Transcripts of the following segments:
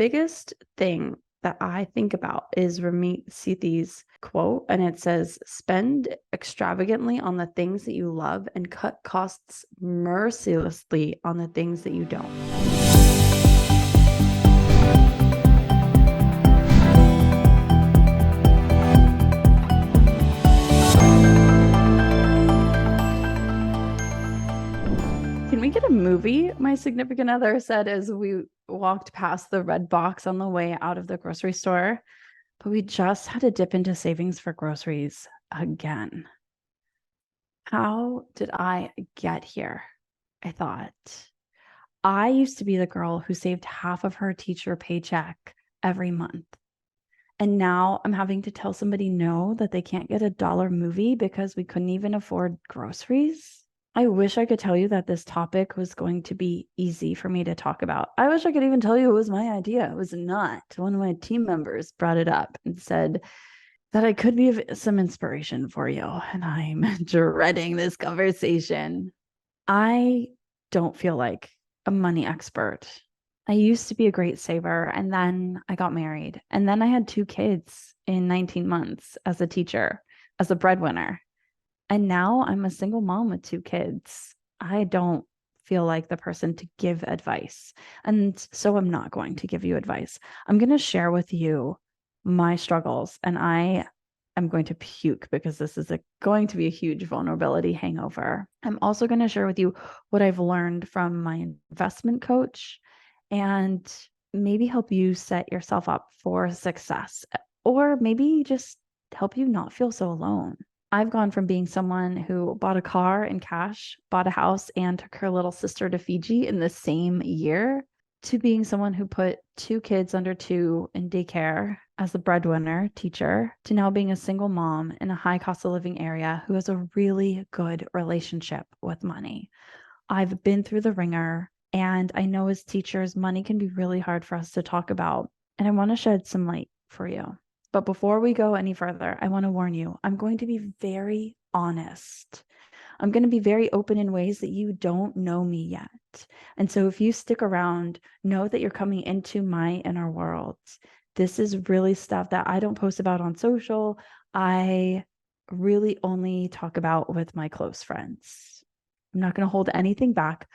biggest thing that I think about is Ramit Sethi's quote, and it says, spend extravagantly on the things that you love and cut costs mercilessly on the things that you don't. Can we get a movie? My significant other said as we walked past the red box on the way out of the grocery store, but we just had to dip into savings for groceries again. How did I get here? I thought. I used to be the girl who saved half of her teacher paycheck every month. And now I'm having to tell somebody no that they can't get $1 movie because we couldn't even afford groceries. I wish I could tell you that this topic was going to be easy for me to talk about. I wish I could even tell you it was my idea. It was not. One of my team members brought it up and said that I could be of some inspiration for you. And I'm dreading this conversation. I don't feel like a money expert. I used to be a great saver, and then I got married, and then I had 2 kids in 19 months as a teacher, as a breadwinner. And now I'm a single mom with 2 kids. I don't feel like the person to give advice. And so I'm not going to give you advice. I'm going to share with you my struggles, and I am going to puke because this is going to be a huge vulnerability hangover. I'm also going to share with you what I've learned from my investment coach and maybe help you set yourself up for success, or maybe just help you not feel so alone. I've gone from being someone who bought a car in cash, bought a house, and took her little sister to Fiji in the same year, to being someone who put 2 kids under 2 in daycare as a breadwinner teacher, to now being a single mom in a high cost of living area who has a really good relationship with money. I've been through the ringer, and I know as teachers, money can be really hard for us to talk about. And I want to shed some light for you. But before we go any further, I want to warn you, I'm going to be very honest. I'm going to be very open in ways that you don't know me yet. And so if you stick around, know that you're coming into my inner world. This is really stuff that I don't post about on social. I really only talk about with my close friends. I'm not going to hold anything back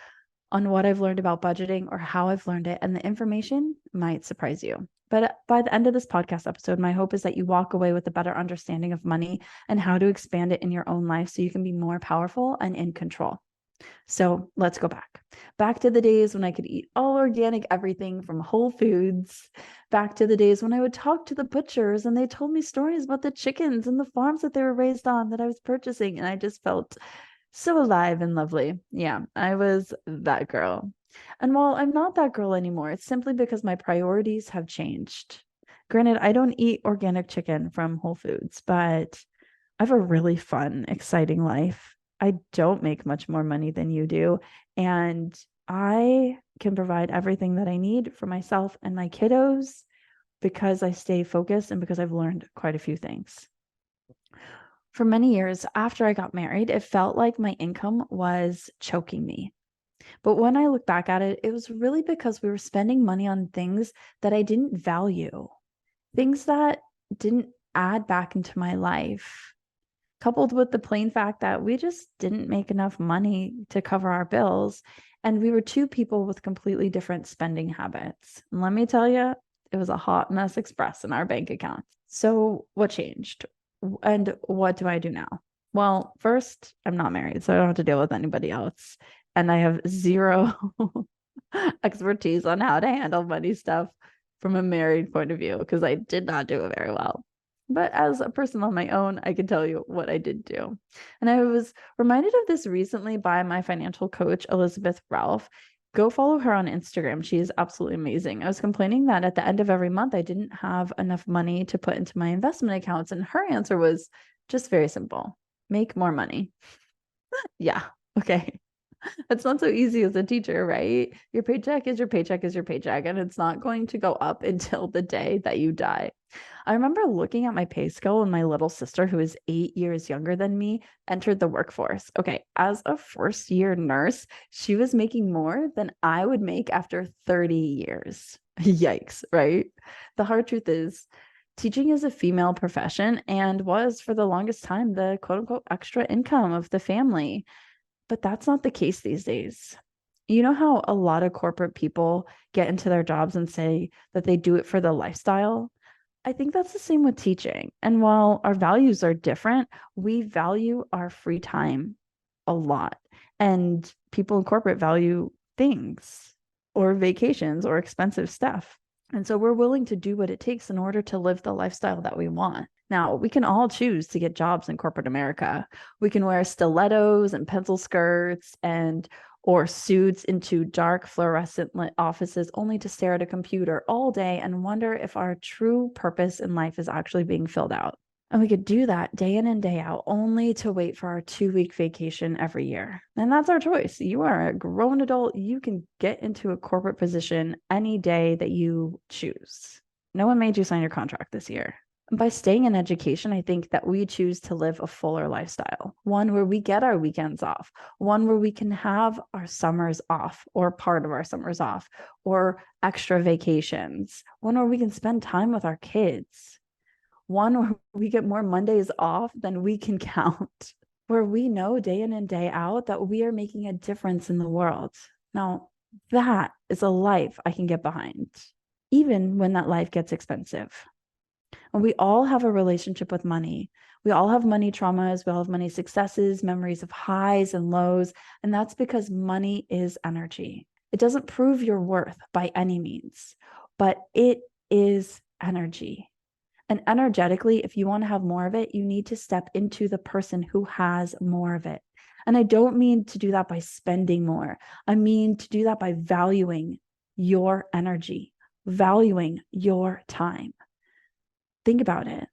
on what I've learned about budgeting or how I've learned it, and the information might surprise you. But by the end of this podcast episode, my hope is that you walk away with a better understanding of money and how to expand it in your own life so you can be more powerful and in control. So let's go back to the days when I could eat all organic everything from Whole Foods, back to the days when I would talk to the butchers and they told me stories about the chickens and the farms that they were raised on that I was purchasing, and I just felt so alive and lovely. Yeah, I was that girl. And while I'm not that girl anymore, it's simply because my priorities have changed. Granted, I don't eat organic chicken from Whole Foods, but I have a really fun, exciting life. I don't make much more money than you do, and I can provide everything that I need for myself and my kiddos because I stay focused and because I've learned quite a few things. For many years after I got married, it felt like my income was choking me. But when I look back at it, it was really because we were spending money on things that I didn't value, things that didn't add back into my life, coupled with the plain fact that we just didn't make enough money to cover our bills. And we were 2 people with completely different spending habits. And let me tell you, it was a hot mess express in our bank account. So what changed? And what do I do now? Well, first, I'm not married, so I don't have to deal with anybody else. And I have zero expertise on how to handle money stuff from a married point of view, because I did not do it very well. But as a person on my own, I can tell you what I did do. And I was reminded of this recently by my financial coach, Elizabeth Ralph. Go follow her on Instagram. She is absolutely amazing. I was complaining that at the end of every month, I didn't have enough money to put into my investment accounts. And her answer was just very simple: make more money. Yeah. Okay. It's not so easy as a teacher, right? Your paycheck is your paycheck is your paycheck, and it's not going to go up until the day that you die. I remember looking at my pay scale when my little sister, who is 8 years younger than me, entered the workforce. Okay, as a first-year nurse, she was making more than I would make after 30 years. Yikes, right? The hard truth is, teaching is a female profession and was for the longest time the quote unquote extra income of the family. But that's not the case these days. You know how a lot of corporate people get into their jobs and say that they do it for the lifestyle? I think that's the same with teaching. And while our values are different, we value our free time a lot. And people in corporate value things or vacations or expensive stuff. And so we're willing to do what it takes in order to live the lifestyle that we want. Now, we can all choose to get jobs in corporate America. We can wear stilettos and pencil skirts and or suits into dark fluorescent lit offices only to stare at a computer all day and wonder if our true purpose in life is actually being filled out. And we could do that day in and day out only to wait for our 2-week vacation every year. And that's our choice. You are a grown adult. You can get into a corporate position any day that you choose. No one made you sign your contract this year. By staying in education, I think that we choose to live a fuller lifestyle, one where we get our weekends off, one where we can have our summers off or part of our summers off or extra vacations, one where we can spend time with our kids, one where we get more Mondays off than we can count, where we know day in and day out that we are making a difference in the world. Now, that is a life I can get behind, even when that life gets expensive. And we all have a relationship with money. We all have money traumas. We all have money successes, memories of highs and lows. And that's because money is energy. It doesn't prove your worth by any means, but it is energy. And energetically, if you want to have more of it, you need to step into the person who has more of it. And I don't mean to do that by spending more. I mean to do that by valuing your energy, valuing your time. Think about it.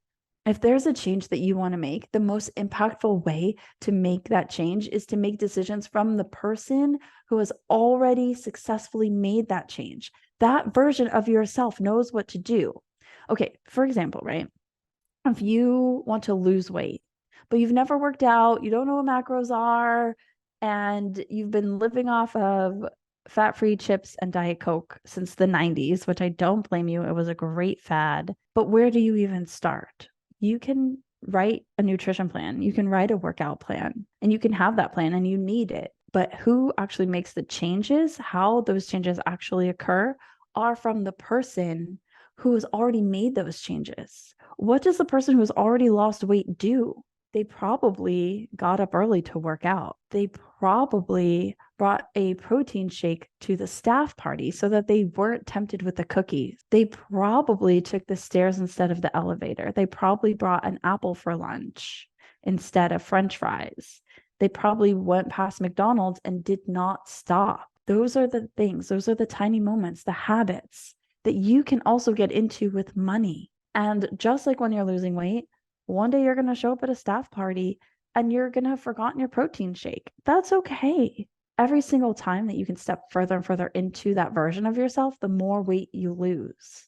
If there's a change that you want to make, the most impactful way to make that change is to make decisions from the person who has already successfully made that change. That version of yourself knows what to do. Okay, for example, right? If you want to lose weight, but you've never worked out, you don't know what macros are, and you've been living off of fat-free chips and Diet Coke since the 90s, which I don't blame you. It was a great fad. But where do you even start? You can write a nutrition plan. You can write a workout plan, and you can have that plan and you need it. But who actually makes the changes, how those changes actually occur, are from the person who has already made those changes. What does the person who's already lost weight do? They probably got up early to work out. They probably brought a protein shake to the staff party so that they weren't tempted with the cookies. They probably took the stairs instead of the elevator. They probably brought an apple for lunch instead of French fries. They probably went past McDonald's and did not stop. Those are the things, those are the tiny moments, the habits that you can also get into with money. And just like when you're losing weight, one day you're going to show up at a staff party and you're going to have forgotten your protein shake. That's okay. Every single time that you can step further and further into that version of yourself, the more weight you lose.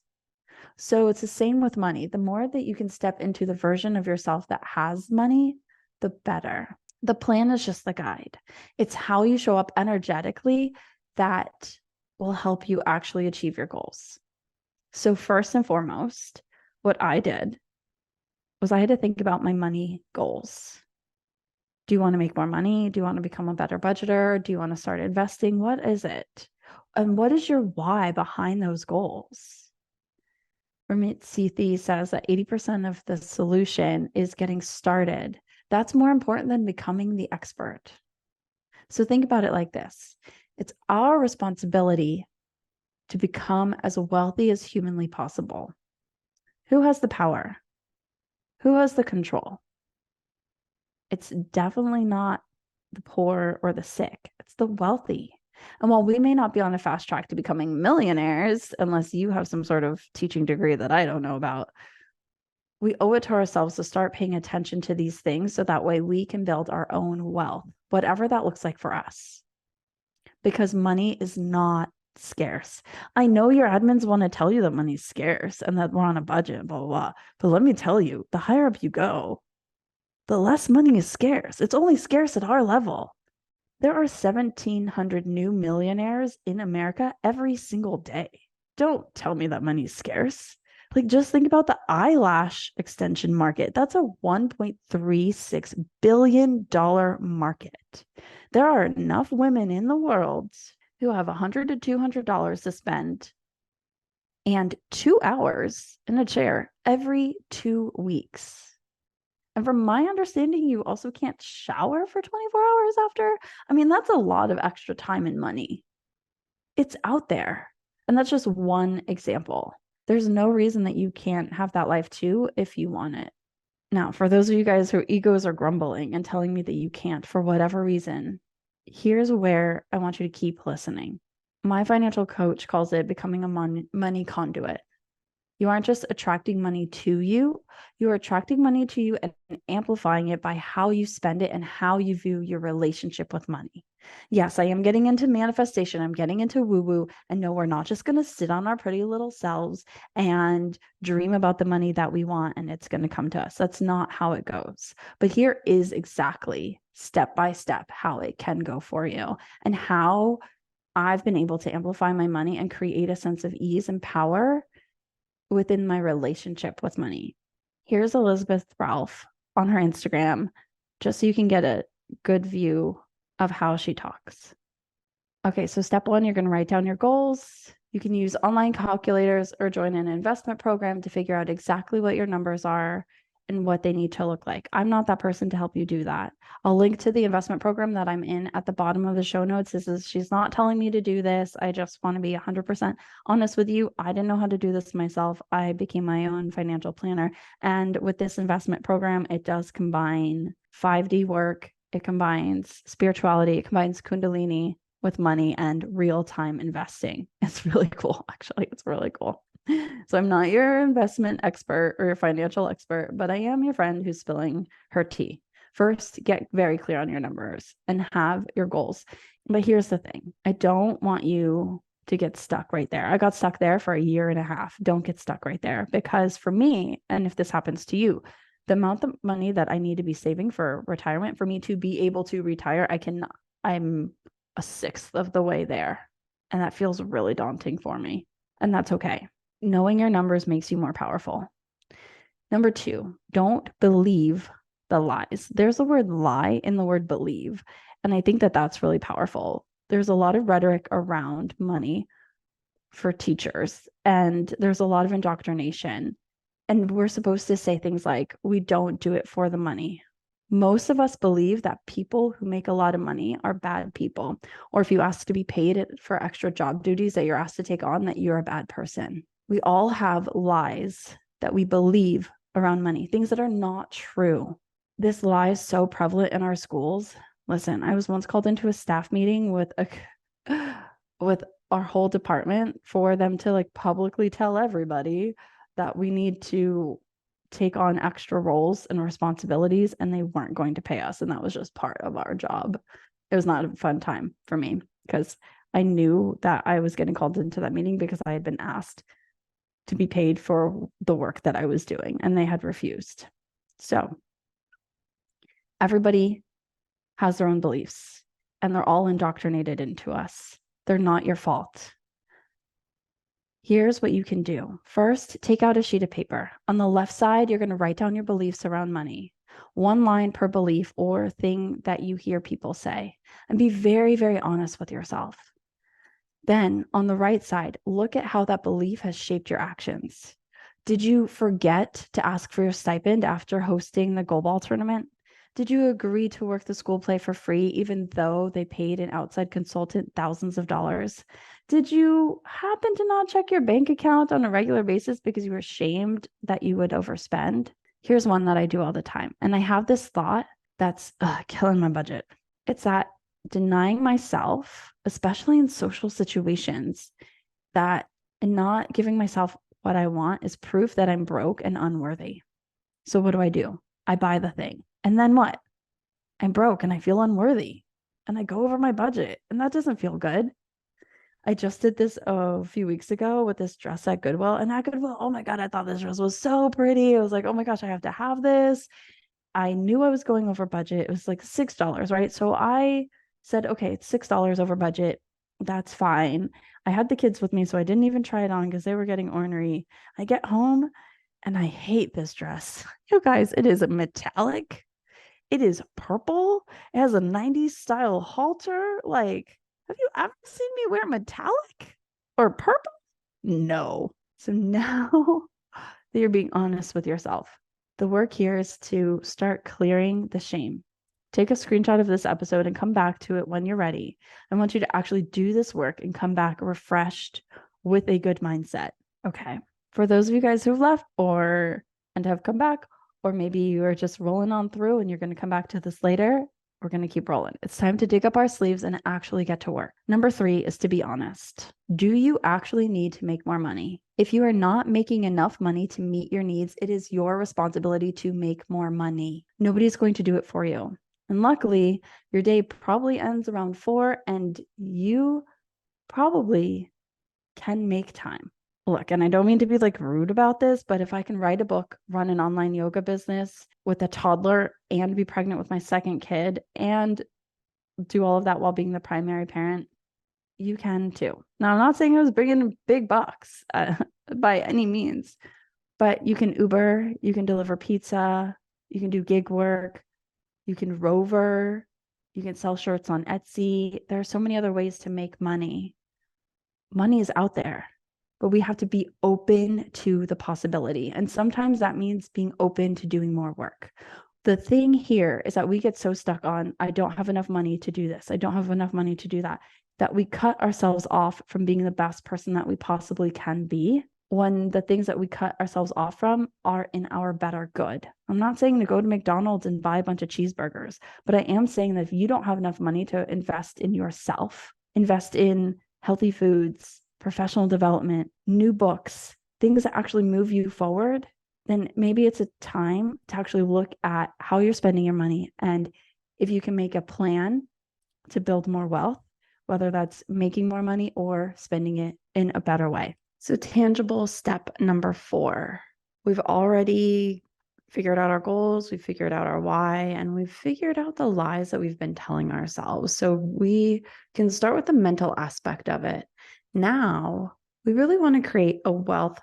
So it's the same with money. The more that you can step into the version of yourself that has money, the better. The plan is just the guide. It's how you show up energetically that will help you actually achieve your goals. So first and foremost, what I did was I had to think about my money goals. Do you want to make more money? Do you want to become a better budgeter? Do you want to start investing? What is it? And what is your why behind those goals? Ramit Sethi says that 80% of the solution is getting started. That's more important than becoming the expert. So think about it like this. It's our responsibility to become as wealthy as humanly possible. Who has the power? Who has the control? It's definitely not the poor or the sick. It's the wealthy. And while we may not be on a fast track to becoming millionaires, unless you have some sort of teaching degree that I don't know about, we owe it to ourselves to start paying attention to these things so that way we can build our own wealth, whatever that looks like for us. Because money is not scarce. I know your admins want to tell you that money's scarce and that we're on a budget, blah, blah, blah. But let me tell you, the higher up you go, the less money is scarce. It's only scarce at our level. There are 1,700 new millionaires in America every single day. Don't tell me that money's scarce. Like, just think about the eyelash extension market. That's a $1.36 billion market. There are enough women in the world who have $100 to $200 to spend and 2 hours in a chair every 2 weeks. And from my understanding, you also can't shower for 24 hours after. I mean, that's a lot of extra time and money. It's out there. And that's just one example. There's no reason that you can't have that life too if you want it. Now, for those of you guys whose egos are grumbling and telling me that you can't for whatever reason, here's where I want you to keep listening. My financial coach calls it becoming a money conduit. You aren't just attracting money to you, you're attracting money to you and amplifying it by how you spend it and how you view your relationship with money. Yes, I am getting into manifestation. I'm getting into woo-woo. And no, we're not just going to sit on our pretty little selves and dream about the money that we want and it's going to come to us. That's not how it goes. But here is exactly step by step how it can go for you and how I've been able to amplify my money and create a sense of ease and power within my relationship with money. Here's Elizabeth Ralph on her Instagram, just so you can get a good view of how she talks. Okay, so step 1, you're going to write down your goals. You can use online calculators or join an investment program to figure out exactly what your numbers are and what they need to look like. I'm not that person to help you do that. I'll link to the investment program that I'm in at the bottom of the show notes. She's not telling me to do this. I just want to be 100% honest with you. I didn't know how to do this myself. I became my own financial planner. And with this investment program, it does combine 5D work. It combines spirituality. It combines Kundalini with money and real-time investing. It's really cool. Actually, it's really cool. So I'm not your investment expert or your financial expert, but I am your friend who's spilling her tea. First, get very clear on your numbers and have your goals. But here's the thing. I don't want you to get stuck right there. I got stuck there for 1.5 years. Don't get stuck right there, because for me, and if this happens to you, the amount of money that I need to be saving for retirement for me to be able to retire, I'm 1/6 of the way there. And that feels really daunting for me. And that's okay. Knowing your numbers makes you more powerful. Number 2, don't believe the lies. There's the word lie in the word believe. And I think that that's really powerful. There's a lot of rhetoric around money for teachers, and there's a lot of indoctrination. And we're supposed to say things like, we don't do it for the money. Most of us believe that people who make a lot of money are bad people. Or if you ask to be paid for extra job duties that you're asked to take on, that you're a bad person. We all have lies that we believe around money, things that are not true. This lie is so prevalent in our schools. Listen, I was once called into a staff meeting with our whole department for them to publicly tell everybody that we need to take on extra roles and responsibilities, and they weren't going to pay us. And that was just part of our job. It was not a fun time for me because I knew that I was getting called into that meeting because I had been asked to be paid for the work that I was doing, and they had refused. So everybody has their own beliefs, and they're all indoctrinated into us. They're not your fault. Here's what you can do. First, take out a sheet of paper. On the left side, you're going to write down your beliefs around money. 1 line per belief or thing that you hear people say, and be very, very honest with yourself. Then on the right side, look at how that belief has shaped your actions. Did you forget to ask for your stipend after hosting the goalball tournament? Did you agree to work the school play for free, even though they paid an outside consultant thousands of dollars? Did you happen to not check your bank account on a regular basis because you were ashamed that you would overspend? Here's one that I do all the time. And I have this thought that's killing my budget. It's that denying myself, especially in social situations, that and not giving myself what I want is proof that I'm broke and unworthy. So what do? I buy the thing. And then what? I'm broke and I feel unworthy. And I go over my budget. And that doesn't feel good. I just did this a few weeks ago with this dress at Goodwill. And at Goodwill, oh my God, I thought this dress was so pretty. I was like, oh my gosh, I have to have this. I knew I was going over budget. It was like $6, right? So I said, okay, it's $6 over budget. That's fine. I had the kids with me, so I didn't even try it on because they were getting ornery. I get home and I hate this dress. You guys, it is metallic. It is purple. It has a 90s style halter. Like, have you ever seen me wear metallic or purple? No. So now that you're being honest with yourself, the work here is to start clearing the shame. Take a screenshot of this episode and come back to it when you're ready. I want you to actually do this work and come back refreshed with a good mindset. Okay. For those of you guys who've left and have come back, or maybe you are just rolling on through and you're going to come back to this later, we're going to keep rolling. It's time to dig up our sleeves and actually get to work. Number 3 is to be honest. Do you actually need to make more money? If you are not making enough money to meet your needs, it is your responsibility to make more money. Nobody's going to do it for you. And luckily, your day probably ends around 4 and you probably can make time. Look, and I don't mean to be like rude about this, but if I can write a book, run an online yoga business with a toddler and be pregnant with my second kid and do all of that while being the primary parent, you can too. Now, I'm not saying I was bringing in big bucks by any means, but you can Uber, you can deliver pizza, you can do gig work, you can rover, you can sell shirts on Etsy. There are so many other ways to make money. Money is out there, but we have to be open to the possibility. And sometimes that means being open to doing more work. The thing here is that we get so stuck on, I don't have enough money to do this. I don't have enough money to do that, that we cut ourselves off from being the best person that we possibly can be, when the things that we cut ourselves off from are in our better good. I'm not saying to go to McDonald's and buy a bunch of cheeseburgers, but I am saying that if you don't have enough money to invest in yourself, invest in healthy foods, professional development, new books, things that actually move you forward, then maybe it's a time to actually look at how you're spending your money. And if you can make a plan to build more wealth, whether that's making more money or spending it in a better way. So tangible step number 4, we've already figured out our goals, we've figured out our why, and we've figured out the lies that we've been telling ourselves. So we can start with the mental aspect of it. Now, we really want to create a wealth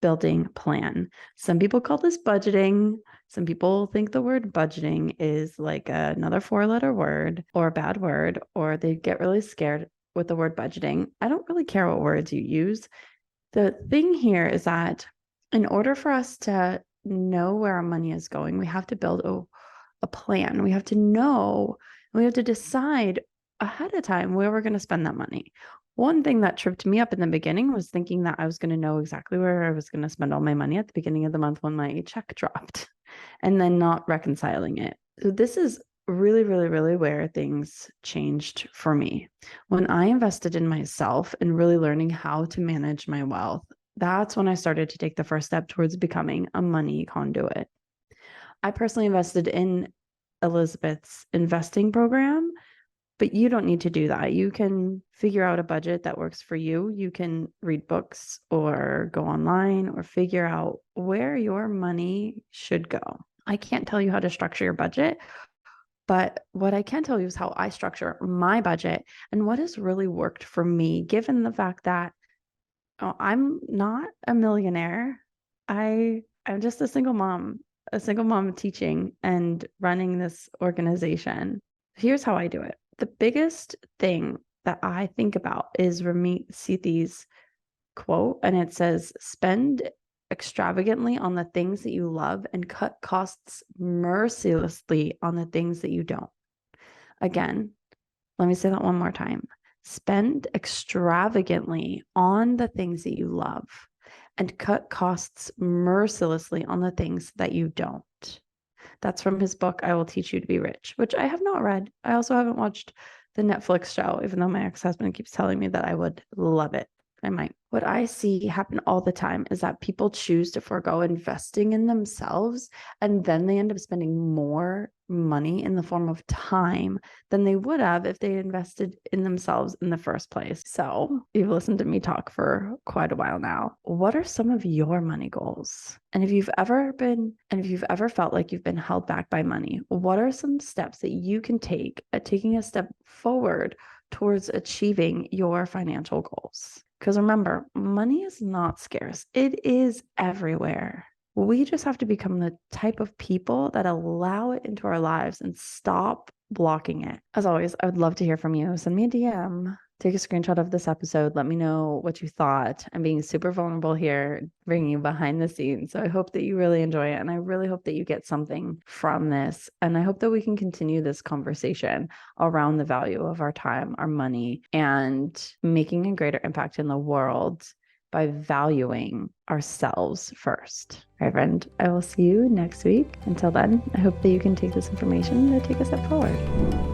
building plan. Some people call this budgeting. Some people think the word budgeting is like another 4-letter word or a bad word, or they get really scared with the word budgeting. I don't really care what words you use. The thing here is that in order for us to know where our money is going, we have to build a plan. We have to know, we have to decide ahead of time where we're going to spend that money. One thing that tripped me up in the beginning was thinking that I was going to know exactly where I was going to spend all my money at the beginning of the month when my check dropped, and then not reconciling it. So this is really, really, really where things changed for me. When I invested in myself and really learning how to manage my wealth, that's when I started to take the first step towards becoming a money conduit. I personally invested in Elizabeth's investing program, but you don't need to do that. You can figure out a budget that works for you. You can read books or go online or figure out where your money should go. I can't tell you how to structure your budget, but what I can tell you is how I structure my budget and what has really worked for me, given the fact that I'm not a millionaire. I'm just a single mom teaching and running this organization. Here's how I do it. The biggest thing that I think about is Ramit Sethi's quote, and it says, spend extravagantly on the things that you love and cut costs mercilessly on the things that you don't. Again, let me say that one more time. Spend extravagantly on the things that you love and cut costs mercilessly on the things that you don't. That's from his book, I Will Teach You to Be Rich, which I have not read. I also haven't watched the Netflix show, even though my ex-husband keeps telling me that I would love it. I might. What I see happen all the time is that people choose to forego investing in themselves, and then they end up spending more money in the form of time than they would have if they invested in themselves in the first place. So you've listened to me talk for quite a while now. What are some of your money goals? And if you've ever felt like you've been held back by money, what are some steps that you can take at taking a step forward towards achieving your financial goals. Because remember, money is not scarce, it is everywhere. We just have to become the type of people that allow it into our lives and stop blocking it. As always, I would love to hear from you. Send me a DM. Take a screenshot of this episode. Let me know what you thought. I'm being super vulnerable here, bringing you behind the scenes. So I hope that you really enjoy it. And I really hope that you get something from this. And I hope that we can continue this conversation around the value of our time, our money, and making a greater impact in the world by valuing ourselves first. All right, friend, I will see you next week. Until then, I hope that you can take this information to take a step forward.